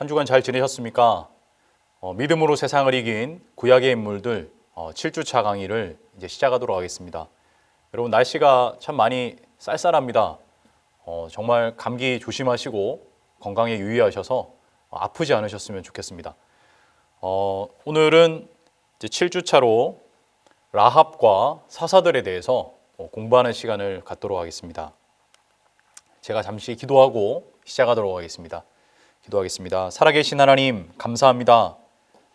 한 주간 잘 지내셨습니까? 믿음으로 세상을 이긴 구약의 인물들 7주차 강의를 이제 시작하도록 하겠습니다. 여러분 날씨가 참 많이 쌀쌀합니다. 정말 감기 조심하시고 건강에 유의하셔서 아프지 않으셨으면 좋겠습니다. 오늘은 이제 7주차로 라합과 사사들에 대해서 공부하는 시간을 갖도록 하겠습니다. 제가 잠시 기도하고 시작하도록 하겠습니다. 기도하겠습니다. 살아계신 하나님 감사합니다.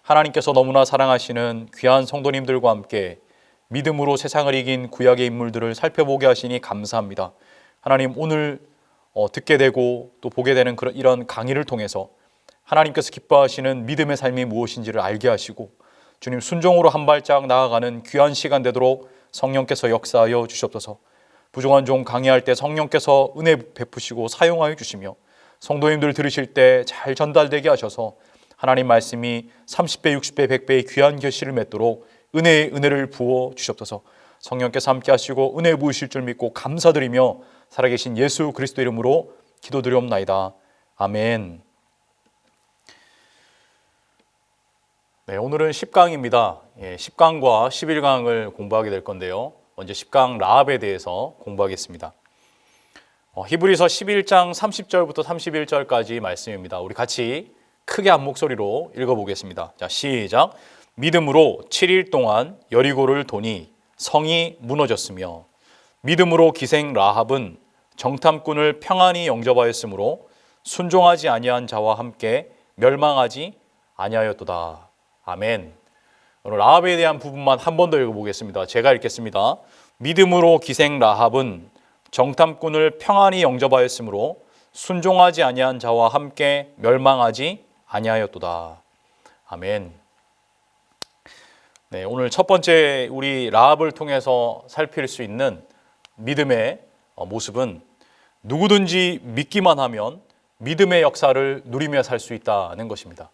하나님께서 너무나 사랑하시는 귀한 성도님들과 함께 믿음으로 세상을 이긴 구약의 인물들을 살펴보게 하시니 감사합니다. 하나님 오늘 듣게 되고 또 보게 되는 이런 강의를 통해서 하나님께서 기뻐하시는 믿음의 삶이 무엇인지를 알게 하시고 주님 순종으로 한 발짝 나아가는 귀한 시간 되도록 성령께서 역사하여 주시옵소서. 부족한 종 강의할 때 성령께서 은혜 베푸시고 사용하여 주시며 성도님들 들으실 때 잘 전달되게 하셔서 하나님 말씀이 30배, 60배, 100배의 귀한 결실을 맺도록 은혜의 은혜를 부어 주시옵소서. 성령께서 함께 하시고 은혜 부으실 줄 믿고 감사드리며 살아계신 예수 그리스도 이름으로 기도드리옵나이다. 아멘. 네, 오늘은 10강입니다. 10강과 11강을 공부하게 될 건데요. 먼저 10강 라합에 대해서 공부하겠습니다. 히브리서 11장 30절부터 31절까지 말씀입니다. 우리 같이 크게 한 목소리로 읽어보겠습니다. 자, 시작. 믿음으로 7일 동안 여리고를 도니 성이 무너졌으며 믿음으로 기생 라합은 정탐꾼을 평안히 영접하였으므로 순종하지 아니한 자와 함께 멸망하지 아니하였도다. 아멘. 오늘 라합에 대한 부분만 한 번 더 읽어보겠습니다. 제가 읽겠습니다. 믿음으로 기생 라합은 정탐꾼을 평안히 영접하였으므로 순종하지 아니한 자와 함께 멸망하지 아니하였도다. 아멘. 네, 오늘 첫 번째 우리 라합을 통해서 살필 수 있는 믿음의 모습은 누구든지 믿기만 하면 믿음의 역사를 누리며 살 수 있다는 것입니다.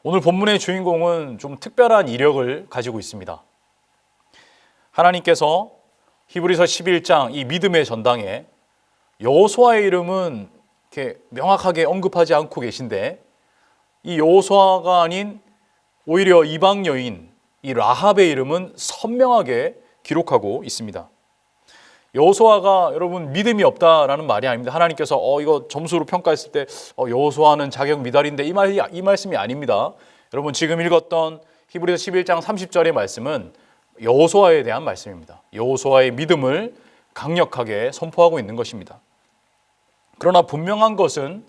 오늘 본문의 주인공은 좀 특별한 이력을 가지고 있습니다. 하나님께서 히브리서 11장 이 믿음의 전당에 여호수아의 이름은 이렇게 명확하게 언급하지 않고 계신데 이 여호수아가 아닌 오히려 이방 여인 이 라합의 이름은 선명하게 기록하고 있습니다. 여호수아가 여러분 믿음이 없다라는 말이 아닙니다. 하나님께서 이거 점수로 평가했을 때 여호수아는 자격 미달인데 이 말씀이 아닙니다. 여러분 지금 읽었던 히브리서 11장 30절의 말씀은 여호수아에 대한 말씀입니다. 여호수아의 믿음을 강력하게 선포하고 있는 것입니다. 그러나 분명한 것은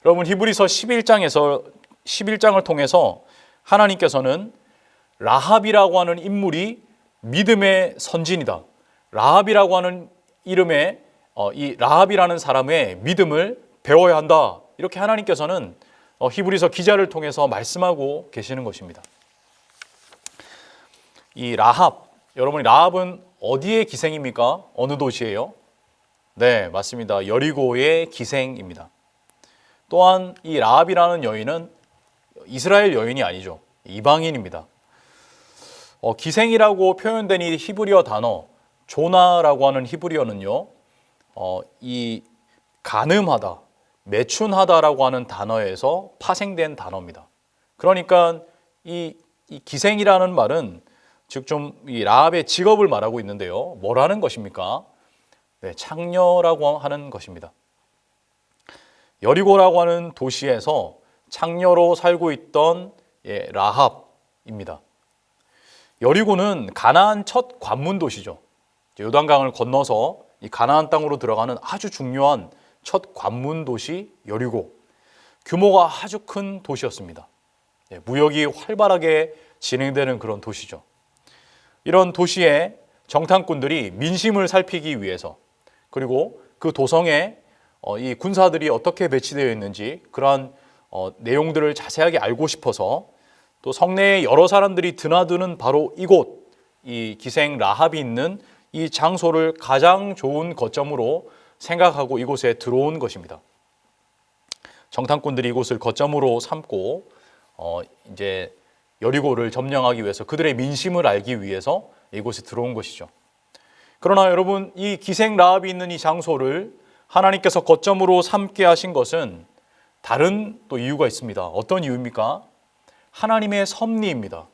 여러분 히브리서 11장을 통해서 하나님께서는 라합이라고 하는 인물이 믿음의 선진이다. 라합이라고 하는 이름의 이 라합이라는 사람의 믿음을 배워야 한다. 이렇게 하나님께서는 히브리서 기자를 통해서 말씀하고 계시는 것입니다. 이 라합, 여러분이 라합은 어디의 기생입니까? 어느 도시예요? 네, 맞습니다. 여리고의 기생입니다. 또한 이 라합이라는 여인은 이스라엘 여인이 아니죠. 이방인입니다. 기생이라고 표현된 이 히브리어 단어 조나라고 하는 히브리어는요, 이 간음하다, 매춘하다라고 하는 단어에서 파생된 단어입니다. 그러니까 이 기생이라는 말은 즉 좀 이 라합의 직업을 말하고 있는데요. 뭐라는 것입니까? 네, 창녀라고 하는 것입니다. 여리고라고 하는 도시에서 창녀로 살고 있던 라합입니다. 여리고는 가나안 첫 관문 도시죠. 요단강을 건너서 이 가나안 땅으로 들어가는 아주 중요한 첫 관문 도시 여리고. 규모가 아주 큰 도시였습니다. 무역이 활발하게 진행되는 그런 도시죠. 이런 도시의 정탐꾼들이 민심을 살피기 위해서 그리고 그 도성에 이 군사들이 어떻게 배치되어 있는지 그러한 내용들을 자세하게 알고 싶어서 또 성내에 여러 사람들이 드나드는 바로 이곳, 이 기생 라합이 있는 이 장소를 가장 좋은 거점으로 생각하고 이곳에 들어온 것입니다. 정탐꾼들이 이곳을 거점으로 삼고 이제 여리고를 점령하기 위해서 그들의 민심을 알기 위해서 이곳에 들어온 것이죠. 그러나 여러분 이 기생 라합이 있는 이 장소를 하나님께서 거점으로 삼게 하신 것은 다른 또 이유가 있습니다. 어떤 이유입니까? 하나님의 섭리입니다.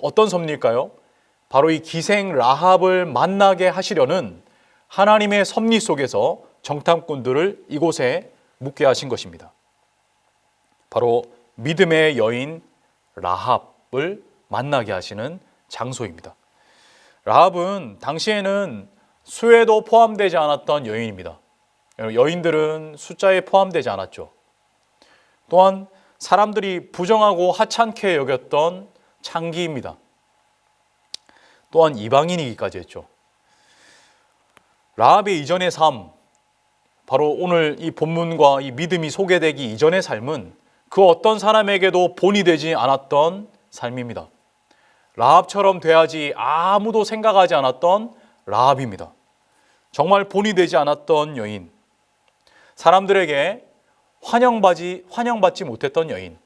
어떤 섭리일까요? 바로 이 기생 라합을 만나게 하시려는 하나님의 섭리 속에서 정탐꾼들을 이곳에 묵게 하신 것입니다. 바로 믿음의 여인 라합을 만나게 하시는 장소입니다. 라합은 당시에는 수에도 포함되지 않았던 여인입니다. 여인들은 숫자에 포함되지 않았죠. 또한 사람들이 부정하고 하찮게 여겼던 창기입니다. 또한 이방인이기까지 했죠. 라합의 이전의 삶, 바로 오늘 이 본문과 이 믿음이 소개되기 이전의 삶은 그 어떤 사람에게도 본이 되지 않았던 삶입니다. 라합처럼 돼야지 아무도 생각하지 않았던 라합입니다. 정말 본이 되지 않았던 여인, 사람들에게 환영받지 못했던 여인,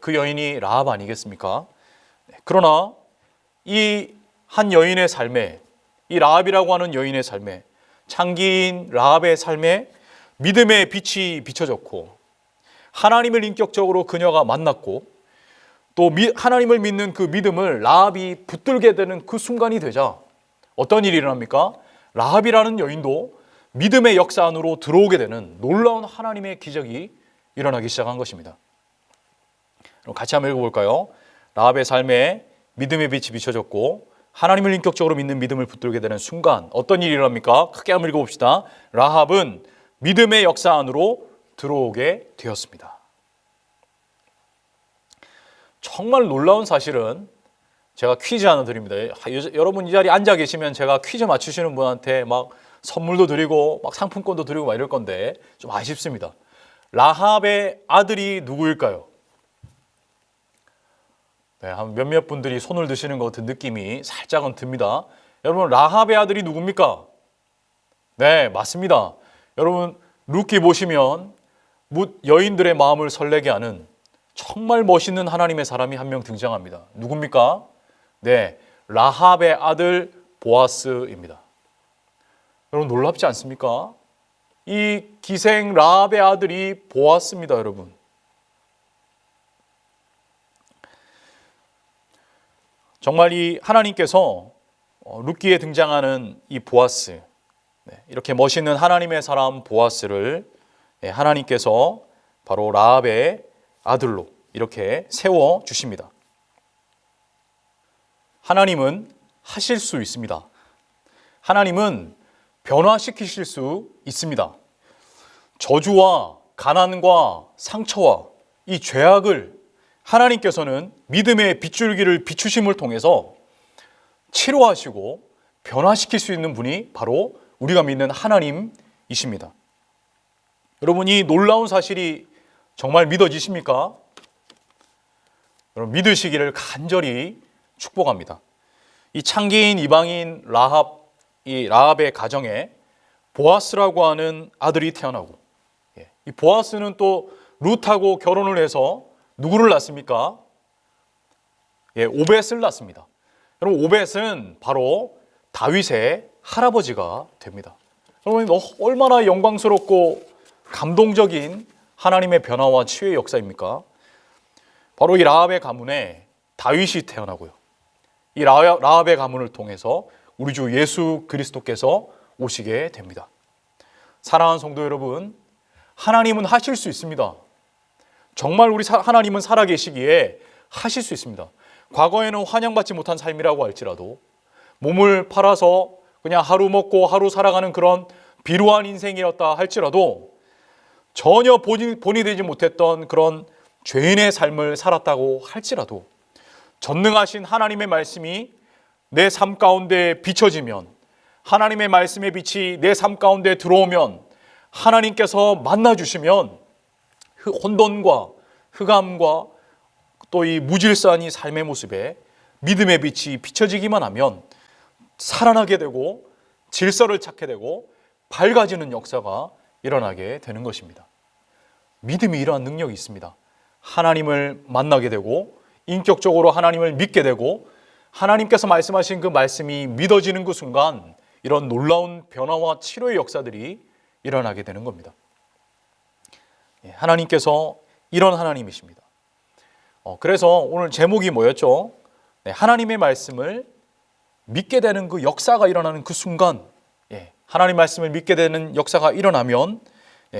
그 여인이 라합 아니겠습니까? 그러나 이 한 여인의 삶에, 이 라합이라고 하는 여인의 삶에, 창기인 라합의 삶에 믿음의 빛이 비춰졌고 하나님을 인격적으로 그녀가 만났고 또 하나님을 믿는 그 믿음을 라합이 붙들게 되는 그 순간이 되자 어떤 일이 일어납니까? 라합이라는 여인도 믿음의 역사 안으로 들어오게 되는 놀라운 하나님의 기적이 일어나기 시작한 것입니다. 그럼 같이 한번 읽어볼까요? 라합의 삶에 믿음의 빛이 비춰졌고 하나님을 인격적으로 믿는 믿음을 붙들게 되는 순간 어떤 일이 일어납니까? 크게 한번 읽어봅시다. 라합은 믿음의 역사 안으로 들어오게 되었습니다. 정말 놀라운 사실은 제가 퀴즈 하나 드립니다. 여러분 이 자리에 앉아 계시면 제가 퀴즈 맞추시는 분한테 막 선물도 드리고 막 상품권도 드리고 막 이럴 건데 좀 아쉽습니다. 라합의 아들이 누구일까요? 네, 한 몇몇 분들이 손을 드시는 것 같은 느낌이 살짝은 듭니다. 여러분 라합의 아들이 누굽니까? 네, 맞습니다. 여러분 룻기 보시면 여인들의 마음을 설레게 하는 정말 멋있는 하나님의 사람이 한 명 등장합니다. 누굽니까? 네, 라합의 아들 보아스입니다. 여러분 놀랍지 않습니까? 이 기생 라합의 아들이 보아스입니다, 여러분. 정말 이 하나님께서 룻기에 등장하는 이 보아스, 이렇게 멋있는 하나님의 사람 보아스를 하나님께서 바로 라합의 아들로 이렇게 세워 주십니다. 하나님은 하실 수 있습니다. 하나님은 변화시키실 수 있습니다. 저주와 가난과 상처와 이 죄악을 하나님께서는 믿음의 빗줄기를 비추심을 통해서 치료하시고 변화시킬 수 있는 분이 바로 우리가 믿는 하나님이십니다. 여러분 이 놀라운 사실이 정말 믿어지십니까? 여러분 믿으시기를 간절히 축복합니다. 이 창기인 이방인 라합의 가정에 보아스라고 하는 아들이 태어나고 이 보아스는 또 룻하고 결혼을 해서 누구를 낳습니까? 오벳을 낳습니다. 여러분 오벳은 바로 다윗의 할아버지가 됩니다. 여러분 얼마나 영광스럽고 감동적인 하나님의 변화와 치유의 역사입니까? 바로 이 라합의 가문에 다윗이 태어나고요. 이 라합의 가문을 통해서 우리 주 예수 그리스도께서 오시게 됩니다. 사랑하는 성도 여러분, 하나님은 하실 수 있습니다. 정말 우리 하나님은 살아계시기에 하실 수 있습니다. 과거에는 환영받지 못한 삶이라고 할지라도 몸을 팔아서 그냥 하루 먹고 하루 살아가는 그런 비루한 인생이었다 할지라도 전혀 본이 되지 못했던 그런 죄인의 삶을 살았다고 할지라도 전능하신 하나님의 말씀이 내 삶 가운데 비춰지면 하나님의 말씀의 빛이 내 삶 가운데 들어오면 하나님께서 만나주시면 혼돈과 흑암과 또 이 무질서한 이 삶의 모습에 믿음의 빛이 비춰지기만 하면 살아나게 되고 질서를 찾게 되고 밝아지는 역사가 일어나게 되는 것입니다. 믿음이 이러한 능력이 있습니다. 하나님을 만나게 되고 인격적으로 하나님을 믿게 되고 하나님께서 말씀하신 그 말씀이 믿어지는 그 순간 이런 놀라운 변화와 치료의 역사들이 일어나게 되는 겁니다. 하나님께서 이런 하나님이십니다. 그래서 오늘 제목이 뭐였죠? 하나님의 말씀을 믿게 되는 그 역사가 일어나는 그 순간, 하나님 말씀을 믿게 되는 역사가 일어나면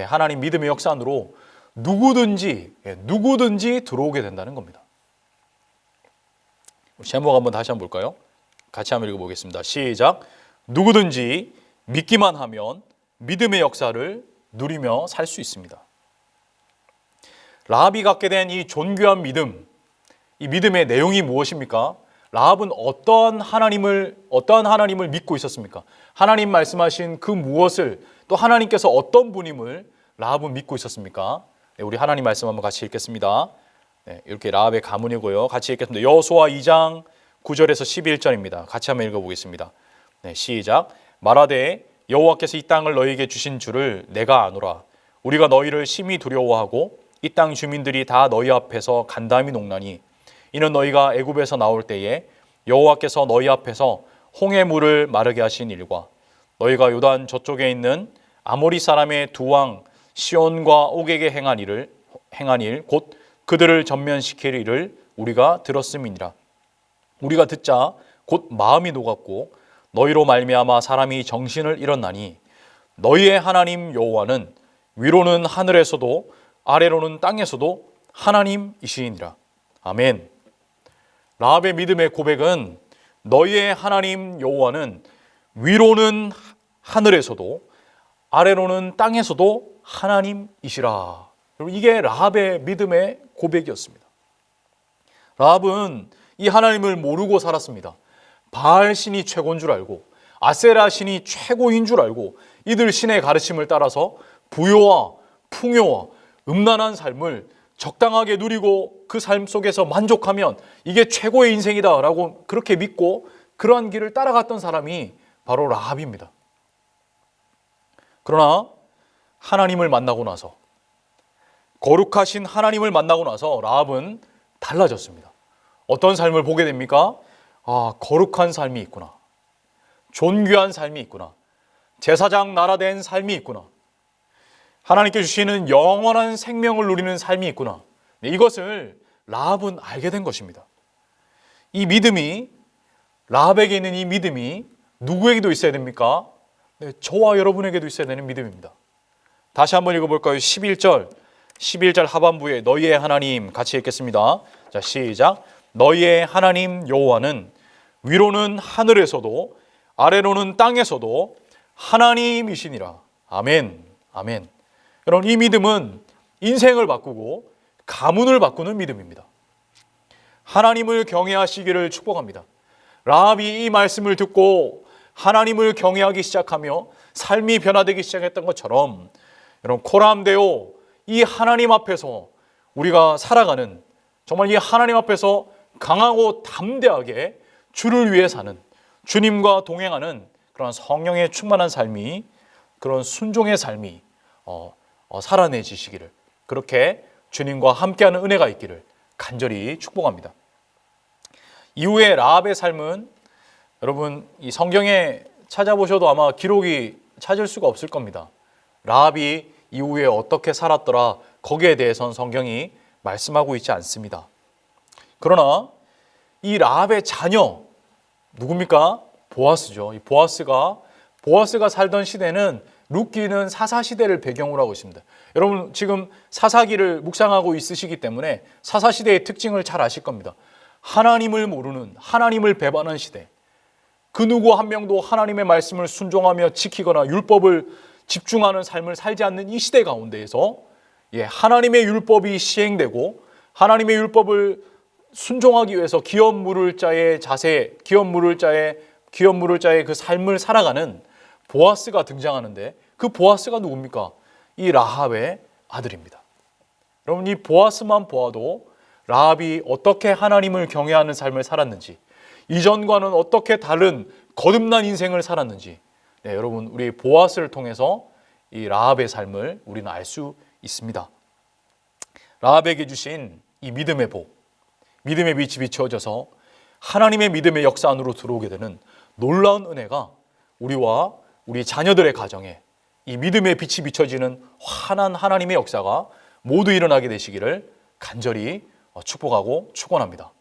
하나님 믿음의 역사 안으로 누구든지 들어오게 된다는 겁니다. 제목 한번 다시 한번 볼까요? 같이 한번 읽어보겠습니다. 시작. 누구든지 믿기만 하면 믿음의 역사를 누리며 살 수 있습니다. 라합이 갖게 된 이 존귀한 믿음, 이 믿음의 내용이 무엇입니까? 라합은 어떠한 하나님을 믿고 있었습니까? 하나님 말씀하신 그 무엇을, 또 하나님께서 어떤 분임을 라합은 믿고 있었습니까? 우리 하나님 말씀 한번 같이 읽겠습니다. 이렇게 라합의 가문이고요. 같이 읽겠습니다. 여호수아 2장 9절에서 11절입니다. 같이 한번 읽어보겠습니다. 시작. 말하되 여호와께서 이 땅을 너희에게 주신 줄을 내가 아노라. 우리가 너희를 심히 두려워하고 이 땅 주민들이 다 너희 앞에서 간담이 녹나니 이는 너희가 애굽에서 나올 때에 여호와께서 너희 앞에서 홍해 물을 마르게 하신 일과 너희가 요단 저쪽에 있는 아모리 사람의 두 왕 시온과 옥에게 행한 일 곧 그들을 전면시킬 일을 우리가 들었음이니라. 우리가 듣자 곧 마음이 녹았고 너희로 말미암아 사람이 정신을 잃었나니 너희의 하나님 여호와는 위로는 하늘에서도 아래로는 땅에서도 하나님이시니라. 아멘. 라합의 믿음의 고백은 너희의 하나님 여호와는 위로는 하늘에서도 아래로는 땅에서도 하나님이시라. 여러분, 이게 라합의 믿음의 고백이었습니다. 라합은 이 하나님을 모르고 살았습니다. 바알 신이 최고인 줄 알고 아세라 신이 최고인 줄 알고 이들 신의 가르침을 따라서 부요와 풍요와 음란한 삶을 적당하게 누리고 그 삶 속에서 만족하면 이게 최고의 인생이다라고 그렇게 믿고 그러한 길을 따라갔던 사람이 바로 라합입니다. 그러나 하나님을 만나고 나서, 거룩하신 하나님을 만나고 나서 라합은 달라졌습니다. 어떤 삶을 보게 됩니까? 거룩한 삶이 있구나. 존귀한 삶이 있구나. 제사장 나라 된 삶이 있구나. 하나님께 주시는 영원한 생명을 누리는 삶이 있구나. 이것을 라합은 알게 된 것입니다. 이 믿음이, 라합에게 있는 이 믿음이 누구에게도 있어야 됩니까? 저와 여러분에게도 있어야 되는 믿음입니다. 다시 한번 읽어볼까요? 11절 하반부에 너희의 하나님, 같이 읽겠습니다. 자, 시작. 너희의 하나님 여호와는 위로는 하늘에서도 아래로는 땅에서도 하나님이시니라. 아멘. 아멘. 여러분, 이 믿음은 인생을 바꾸고 가문을 바꾸는 믿음입니다. 하나님을 경외하시기를 축복합니다. 라합이 이 말씀을 듣고 하나님을 경외하기 시작하며 삶이 변화되기 시작했던 것처럼 여러분, 코람데오, 이 하나님 앞에서 우리가 살아가는, 정말 이 하나님 앞에서 강하고 담대하게 주를 위해 사는, 주님과 동행하는 그런 성령의 충만한 삶이, 그런 순종의 삶이 살아내지시기를, 그렇게 주님과 함께하는 은혜가 있기를 간절히 축복합니다. 이후에 라합의 삶은 여러분, 이 성경에 찾아보셔도 아마 기록이 찾을 수가 없을 겁니다. 라합이 이후에 어떻게 살았더라, 거기에 대해서는 성경이 말씀하고 있지 않습니다. 그러나 이 라합의 자녀 누굽니까? 보아스죠. 이 보아스가 살던 시대는 룻기는 사사시대를 배경으로 하고 있습니다. 여러분, 지금 사사기를 묵상하고 있으시기 때문에 사사시대의 특징을 잘 아실 겁니다. 하나님을 모르는, 하나님을 배반한 시대, 그 누구 한 명도 하나님의 말씀을 순종하며 지키거나 율법을 집중하는 삶을 살지 않는 이 시대 가운데에서 하나님의 율법이 시행되고 하나님의 율법을 순종하기 위해서 기업 물을 자의 자세, 기업 물을 자의 그 삶을 살아가는 보아스가 등장하는데, 그 보아스가 누굽니까? 이 라합의 아들입니다. 여러분, 이 보아스만 보아도 라합이 어떻게 하나님을 경외하는 삶을 살았는지, 이전과는 어떻게 다른 거듭난 인생을 살았는지, 여러분, 우리 보아스를 통해서 이 라합의 삶을 우리는 알 수 있습니다. 라합에게 주신 이 믿음의 복, 믿음의 빛이 비추어져서 하나님의 믿음의 역사 안으로 들어오게 되는 놀라운 은혜가 우리와 우리 자녀들의 가정에 이 믿음의 빛이 비춰지는 환한 하나님의 역사가 모두 일어나게 되시기를 간절히 축복하고 축원합니다.